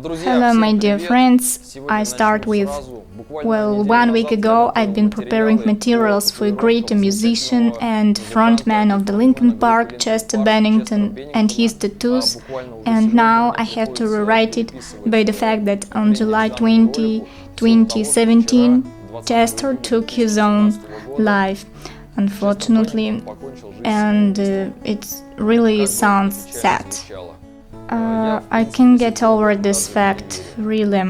Hello, my dear friends. I start with, well, 1 week ago I've been preparing materials for a great musician and frontman of the Linkin Park, Chester Bennington, and his tattoos, and now I have to rewrite it by the fact that on July 20, 2017, Chester took his own life, unfortunately, and it really sounds sad. I can't get over this fact, really.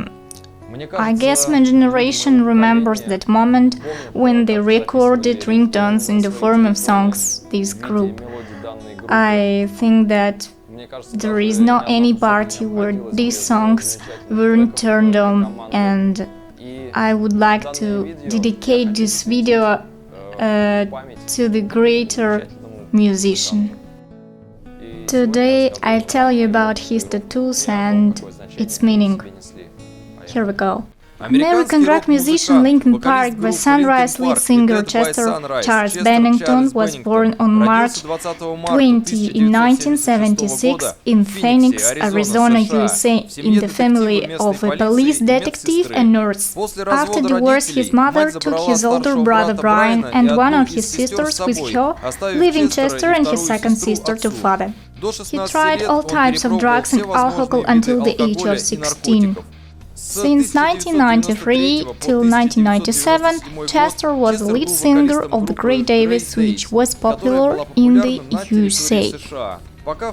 I guess my generation remembers that moment when they recorded ringtones in the form of songs, this group. I think that there is no any party where these songs weren't turned on, and I would like to dedicate this video to the greater musician. Today I'll tell you about his tattoos and its meaning. Here we go. American rock musician Linkin Park, the Sunrise lead singer Chester Charles Bennington was born on March 20 in 1976 in Phoenix, Arizona, USA, in the family of a police detective and nurse. After divorce, his mother took his older brother Brian and one of his sisters with her, leaving Chester and his second sister to father. He tried all types of drugs and alcohol until the age of 16. Since 1993 till 1997, Chester was the lead singer of the Grey Davis, which was popular in the USA.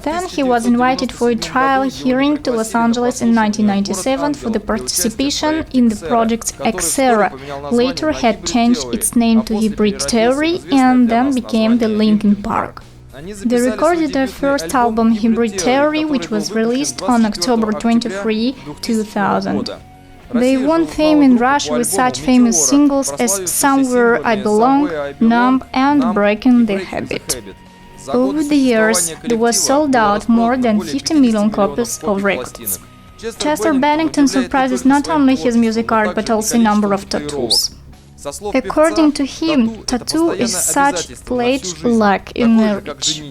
Then he was invited for a trial hearing to Los Angeles in 1997 for the participation in the project Xera, later had changed its name to Hybrid Theory and then became the Linkin Park. They recorded their first album, Hybrid Theory, which was released on October 23, 2000. They won fame in Russia with such famous singles as Somewhere I Belong, Numb and Breaking the Habit. Over the years, there was sold out more than 50 million copies of records. Chester Bennington surprises not only his music art but also a number of tattoos. According to him, tattoo is such pledge like a marriage.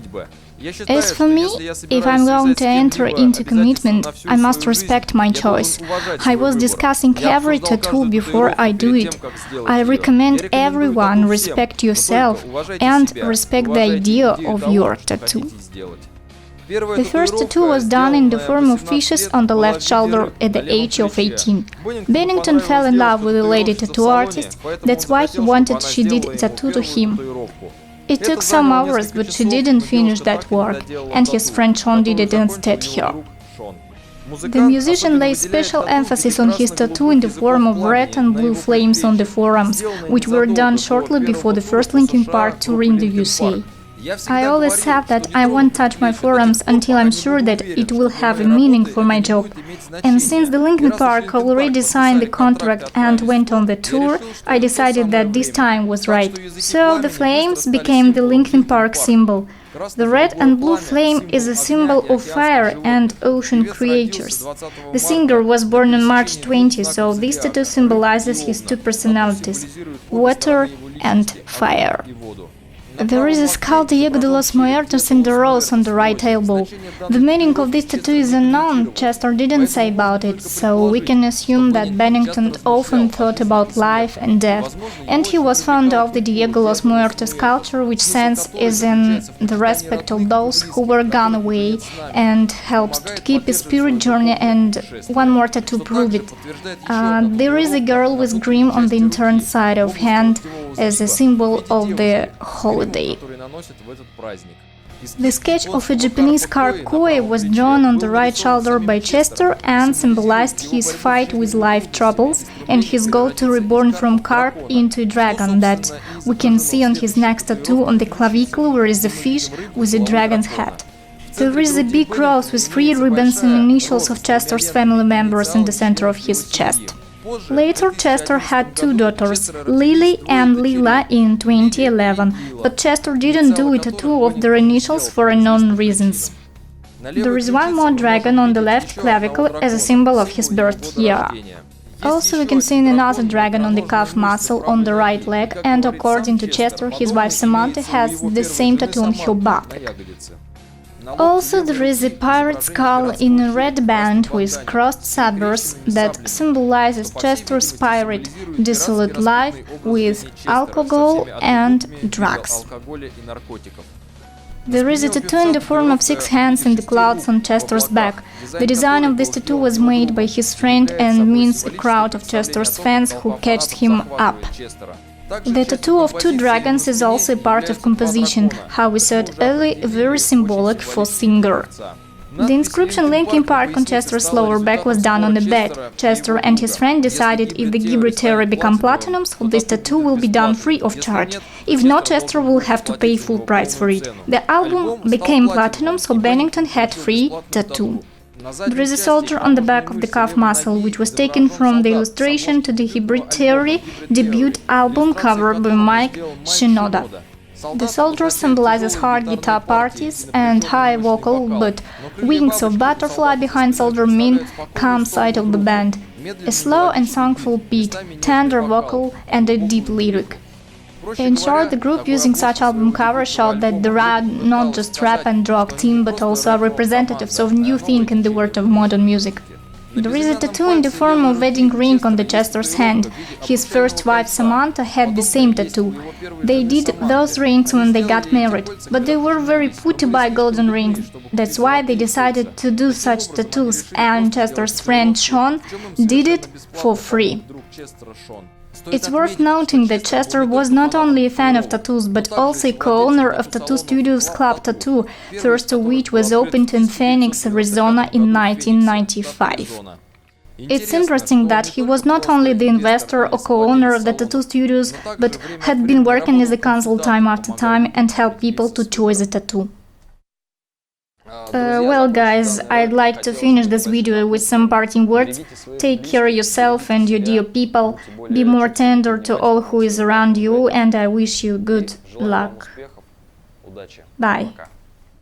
As for me, if I'm going to enter into commitment, I must respect my choice. I was discussing every tattoo before I do it. I recommend everyone respect yourself and respect the idea of your tattoo. The first tattoo was done in the form of fishes on the left shoulder at the age of 18. Bennington fell in love with a lady tattoo artist, that's why he wanted she did a tattoo to him. It took some hours, but she didn't finish that work, and his friend Sean did it instead her. The musician lays special emphasis on his tattoo in the form of red and blue flames on the forearms, which were done shortly before the first Linkin Park tour in the USA. I always said that I won't touch my forearms until I'm sure that it will have a meaning for my job. And since the Linkin Park already signed the contract and went on the tour, I decided that this time was right. So the flames became the Linkin Park symbol. The red and blue flame is a symbol of fire and ocean creatures. The singer was born on March 20, so this tattoo symbolizes his two personalities – water and fire. There is a skull Diego de los Muertos in the rose on the right elbow. The meaning of this tattoo is unknown, Chester didn't say about it, so we can assume that Bennington often thought about life and death, and he was fond of the Diego de los Muertos culture, which sense is in the respect of those who were gone away and helps to keep a spirit journey, and one more tattoo prove it. There is a girl with grim on the intern side of hand as a symbol of the holiday. The sketch of a Japanese gargoyle was drawn on the right shoulder by Chester and symbolized his fight with life troubles and his goal to reborn from carp into a dragon that we can see on his next tattoo on the clavicle, where is a fish with a dragon's head. There is a big rose with 3 ribbons and initials of Chester's family members in the center of his chest. Later, Chester had 2 daughters, Lily and Lila, in 2011, but Chester didn't do a tattoo of their initials for unknown reasons. There is one more dragon on the left clavicle as a symbol of his birth year. Also, we can see another dragon on the calf muscle on the right leg, and according to Chester, his wife Samantha has the same tattoo on her back. Also, there is a pirate skull in a red band with crossed sabers that symbolizes Chester's pirate, dissolute life with alcohol and drugs. There is a tattoo in the form of 6 hands in the clouds on Chester's back. The design of this tattoo was made by his friend and means a crowd of Chester's fans who catched him up. The tattoo of 2 dragons is also a part of composition, how we said earlier, very symbolic for singer. The inscription Linkin Park on Chester's lower back was done on the bed. Chester and his friend decided if the Gibraltar become platinum, so this tattoo will be done free of charge. If not, Chester will have to pay full price for it. The album became platinum, so Bennington had free tattoo. There is a soldier on the back of the calf muscle, which was taken from the illustration to the Gibraltar debut album cover by Mike Shinoda. The soldier symbolizes hard guitar parties and high vocal, but wings of butterfly behind soldier mean calm side of the band, a slow and songful beat, tender vocal and a deep lyric. In short, the group using such album covers showed that there are not just rap and rock team, but also representatives of new thing in the world of modern music. There is a tattoo in the form of wedding ring on the Chester's hand. His first wife Samantha had the same tattoo. They did those rings when they got married, but they were very poor to buy golden rings. That's why they decided to do such tattoos, and Chester's friend Sean did it for free. It's worth noting that Chester was not only a fan of tattoos, but also a co-owner of tattoo studios Club Tattoo, first of which was opened in Phoenix, Arizona in 1995. It's interesting that he was not only the investor or co-owner of the tattoo studios, but had been working as a consul time after time and helped people to choose a tattoo. Well guys, I'd like to finish this video with some parting words. Take care of yourself and your dear people, be more tender to all who is around you, and I wish you good luck. Bye.